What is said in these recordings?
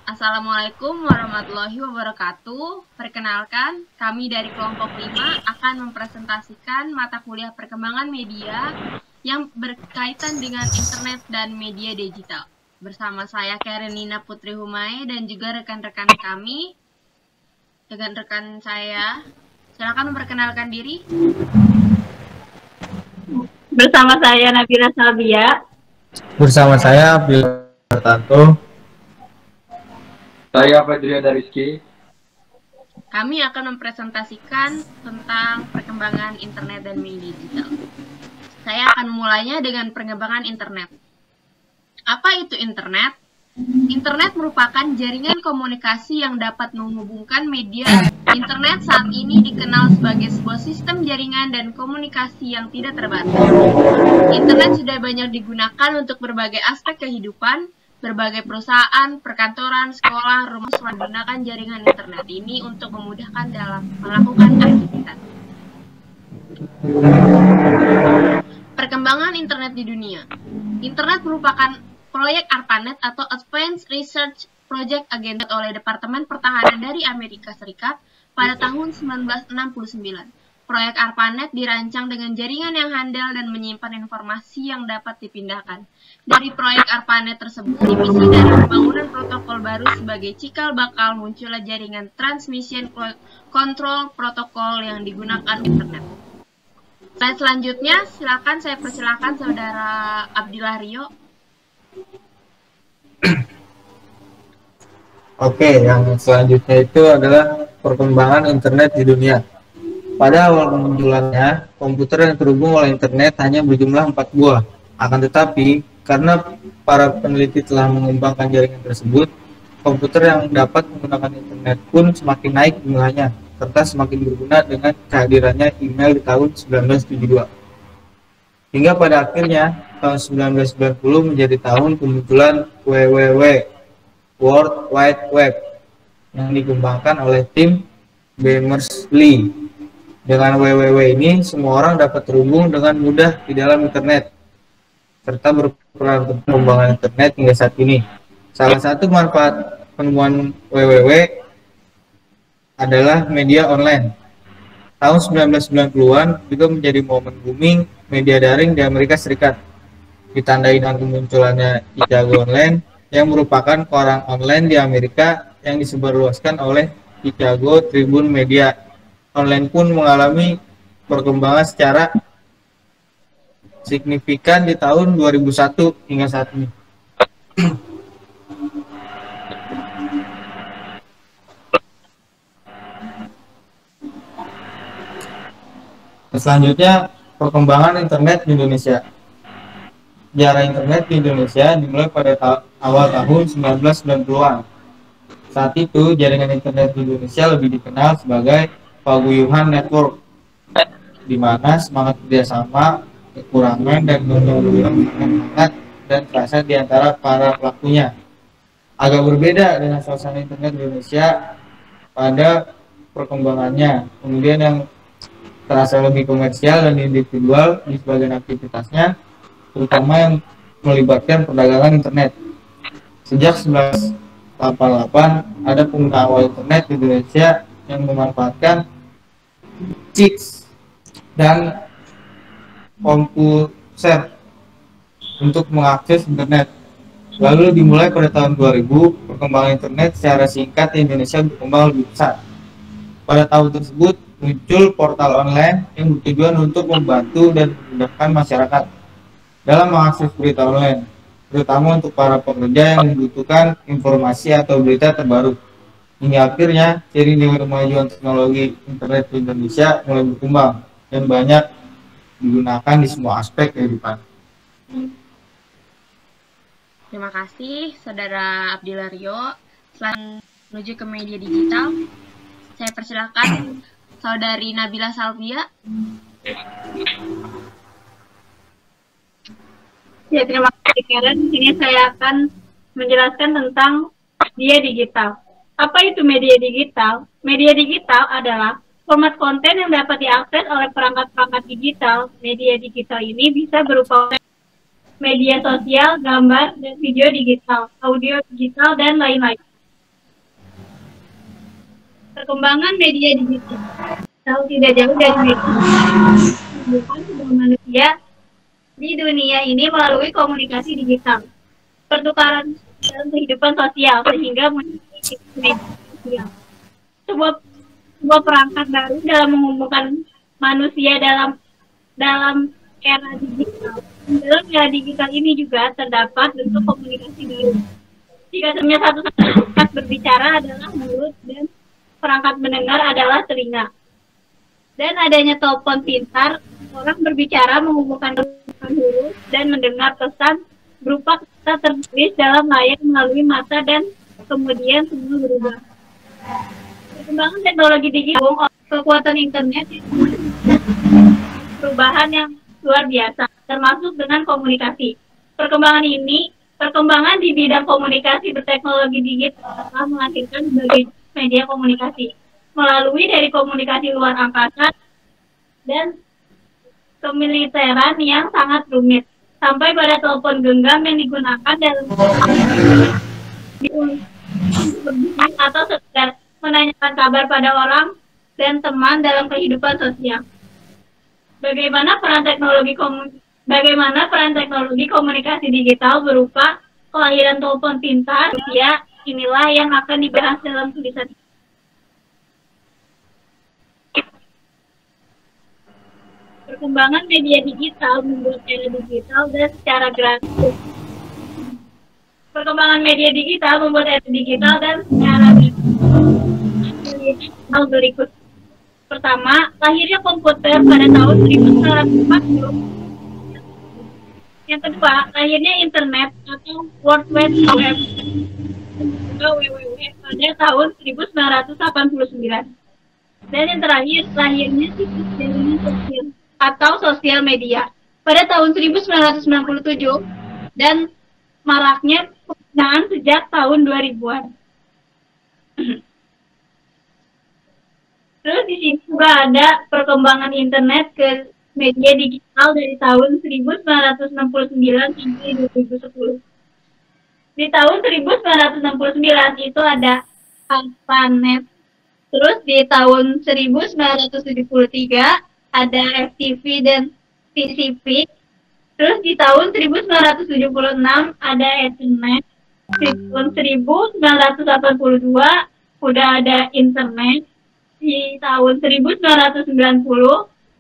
Assalamualaikum warahmatullahi wabarakatuh. Perkenalkan, kami dari kelompok 5 akan mempresentasikan mata kuliah perkembangan media yang berkaitan dengan internet dan media digital. Bersama saya Karenina Putri Humae dan juga rekan-rekan kami. Dengan rekan saya, silakan memperkenalkan diri. Bersama saya Nabila Salbia. Bersama saya Bill Tanto. Saya Fadriana Rizky. Kami akan mempresentasikan tentang perkembangan internet dan media digital. Saya akan memulainya dengan perkembangan internet. Apa itu internet? Internet merupakan jaringan komunikasi yang dapat menghubungkan media. Internet saat ini dikenal sebagai sebuah sistem jaringan dan komunikasi yang tidak terbatas. Internet sudah banyak digunakan untuk berbagai aspek kehidupan. Berbagai perusahaan, perkantoran, sekolah, rumah menggunakan jaringan internet ini untuk memudahkan dalam melakukan aktivitas. Perkembangan internet di dunia. Internet merupakan proyek ARPANET atau Advanced Research Project Agenda oleh Departemen Pertahanan dari Amerika Serikat pada tahun 1969. Proyek ARPANET dirancang dengan jaringan yang handal dan menyimpan informasi yang dapat dipindahkan. Dari proyek ARPANET tersebut, dimisi dari pembangunan protokol baru sebagai cikal bakal munculnya jaringan Transmission Control Protocol yang digunakan internet. Slide selanjutnya, saya persilakan Saudara Abdillah Rio. Oke, yang selanjutnya itu adalah perkembangan internet di dunia. Pada awal kemunculannya, komputer yang terhubung oleh internet hanya berjumlah 4 buah. Akan tetapi, karena para peneliti telah mengembangkan jaringan tersebut, komputer yang dapat menggunakan internet pun semakin naik jumlahnya, serta semakin berguna dengan kehadirannya email di tahun 1972. Hingga pada akhirnya, tahun 1990 menjadi tahun kemunculan WWW, World Wide Web, yang dikembangkan oleh tim Berners-Lee. Dengan WWW ini, semua orang dapat terhubung dengan mudah di dalam internet, serta berperan untuk pengembangan internet hingga saat ini. Salah satu manfaat penemuan WWW adalah media online. Tahun 1990-an juga menjadi momen booming media daring di Amerika Serikat, ditandai dengan kemunculannya Chicago Online, yang merupakan koran online di Amerika yang disebarluaskan oleh Chicago Tribune Media. Online pun mengalami perkembangan secara signifikan di tahun 2001 hingga saat ini. Selanjutnya, perkembangan internet di Indonesia. Sejarah internet di Indonesia dimulai pada awal tahun 1990-an. Saat itu, jaringan internet di Indonesia lebih dikenal sebagai paguyuban network, di mana semangat kerjasama, kekurangan, dan kelebihan sangat dan terasa di antara para pelakunya. Agak berbeda dengan suasana internet di Indonesia pada perkembangannya. Kemudian yang terasa lebih komersial dan individual di sebagian aktivitasnya, terutama yang melibatkan perdagangan internet. Sejak 1988, ada pengguna awal internet di Indonesia yang memanfaatkan CIX dan komputer untuk mengakses internet. Lalu dimulai pada tahun 2000, perkembangan internet secara singkat di Indonesia berkembang lebih besar. Pada tahun tersebut muncul portal online yang bertujuan untuk membantu dan memudahkan masyarakat dalam mengakses berita online, terutama untuk para pekerja yang membutuhkan informasi atau berita terbaru. Hingga akhirnya, seiring dengan kemajuan teknologi internet di Indonesia mulai berkembang dan banyak digunakan di semua aspek kehidupan. Terima kasih, Saudara Abdillah Rio. Selanjutnya menuju ke media digital, saya persilakan Saudari Nabila Salbia. Ya, terima kasih Karen. Ini saya akan menjelaskan tentang media digital. Apa itu media digital? Media digital adalah format konten yang dapat diakses oleh perangkat-perangkat digital. Media digital ini bisa berupa media sosial, gambar, dan video digital, audio digital, dan lain-lain. Perkembangan media digital. Tahu tidak jauh dari media. Bukan semua manusia di dunia ini melalui komunikasi digital. Pertukaran dalam kehidupan sosial sehingga menjadi media sosial. Sebuah perangkat baru dalam menghubungkan manusia dalam era digital. Dalam era digital ini juga terdapat bentuk komunikasi baru. Jika sebelumnya satu perangkat berbicara adalah mulut dan perangkat mendengar adalah telinga. Dan adanya telepon pintar, orang berbicara menghubungkan huruf dan mendengar pesan berupa kata tertulis dalam layar melalui mata dan kemudian semua berubah. Perkembangan teknologi digital, kekuatan internet, perubahan yang luar biasa, termasuk dengan komunikasi. Perkembangan di bidang komunikasi berteknologi digital telah melahirkan berbagai media komunikasi, melalui dari komunikasi luar angkasa dan kemiliteran yang sangat rumit, sampai pada telepon genggam yang digunakan dalam berbisnis atau sekedar menanyakan kabar pada orang dan teman dalam kehidupan sosial. Bagaimana peran teknologi komunikasi digital berupa kelahiran telepon pintar, ya inilah yang akan dibahas dalam tulisan. Perkembangan media digital membuat era digital dan secara gratis. Perkembangan media digital membuat era digital dan secara gratis. Hal berikut. Pertama, lahirnya komputer pada tahun 1940. Yang kedua, lahirnya internet atau World Wide Web atau WWW pada tahun 1989. Dan yang terakhir, lahirnya situs jaringan sosial atau sosial media pada tahun 1997 dan maraknya penggunaan sejak tahun 2000-an. Terus di sini juga ada perkembangan internet ke media digital dari tahun 1969 sampai 2010. Di tahun 1969 itu ada ARPANET. Terus di tahun 1973 ada FTV dan TCP. Terus di tahun 1976 ada Ethernet. Di tahun 1982 udah ada internet. Di tahun 1990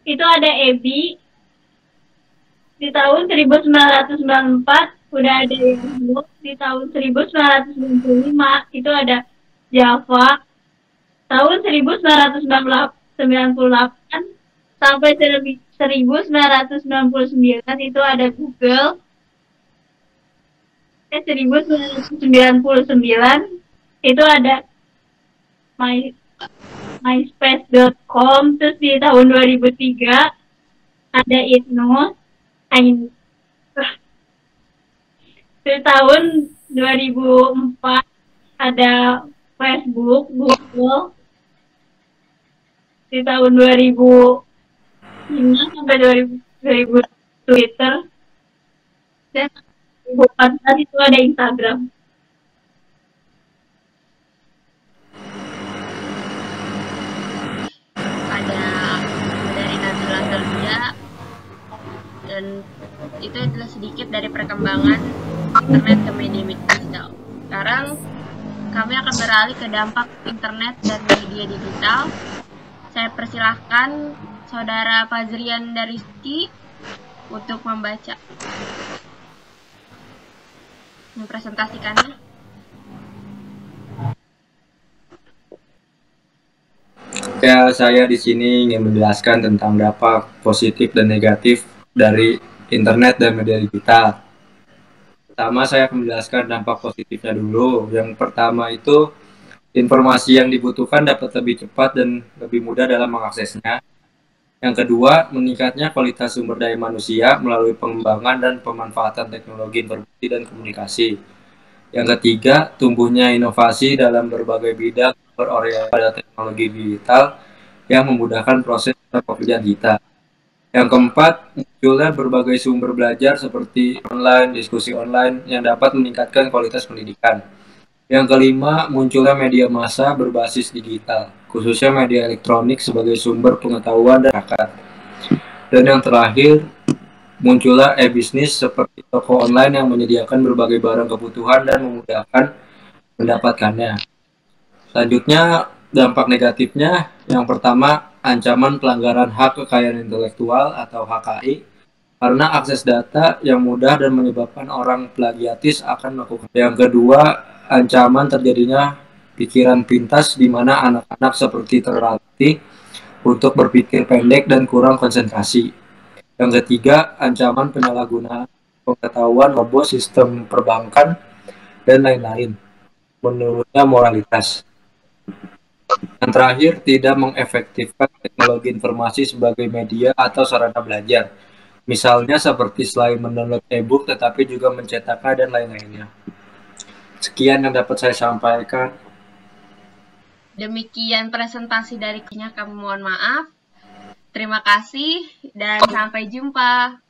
itu ada EBI. Di tahun 1994 udah ada Yahoo. Di tahun 1995 itu ada Java. Tahun 1998 sampai 1999 itu ada Google. 1999 itu ada myspace.com. Terus di tahun 2003 ada Itnos. Di tahun 2004 ada Facebook, Google. Di tahun 2005 sampai 2000 Twitter. Dan 2014 itu ada Instagram. Dan itu adalah sedikit dari perkembangan internet ke media digital. Sekarang kami akan beralih ke dampak internet dan media digital. Saya persilahkan Saudara Fazrian Rizky untuk membaca, mempresentasikannya. Ya, saya di sini ingin menjelaskan tentang dampak positif dan negatif dari internet dan media digital. Pertama, saya akan menjelaskan dampak positifnya dulu. Yang pertama itu, informasi yang dibutuhkan dapat lebih cepat dan lebih mudah dalam mengaksesnya. Yang kedua, meningkatnya kualitas sumber daya manusia melalui pengembangan dan pemanfaatan teknologi informasi dan komunikasi. Yang ketiga, tumbuhnya inovasi dalam berbagai bidang berorientasi pada teknologi digital yang memudahkan proses pekerjaan kita. Yang keempat, munculnya berbagai sumber belajar seperti online, diskusi online yang dapat meningkatkan kualitas pendidikan. Yang kelima, munculnya media massa berbasis digital, khususnya media elektronik sebagai sumber pengetahuan dan masyarakat. Dan yang terakhir, munculnya e-bisnis seperti toko online yang menyediakan berbagai barang kebutuhan dan memudahkan mendapatkannya. Selanjutnya, dampak negatifnya, yang pertama, ancaman pelanggaran hak kekayaan intelektual atau HKI, karena akses data yang mudah dan menyebabkan orang plagiatis akan melakukan. Yang kedua, ancaman terjadinya pikiran pintas di mana anak-anak seperti terlatih untuk berpikir pendek dan kurang konsentrasi. Yang ketiga, ancaman penyalahgunaan pengetahuan robot sistem perbankan dan lain-lain. Menurutnya moralitas. Yang terakhir, tidak mengefektifkan teknologi informasi sebagai media atau sarana belajar. Misalnya seperti selain mendownload e-book tetapi juga mencetaknya dan lain-lainnya. Sekian yang dapat saya sampaikan. Demikian presentasi dari kami mohon maaf. Terima kasih dan sampai jumpa.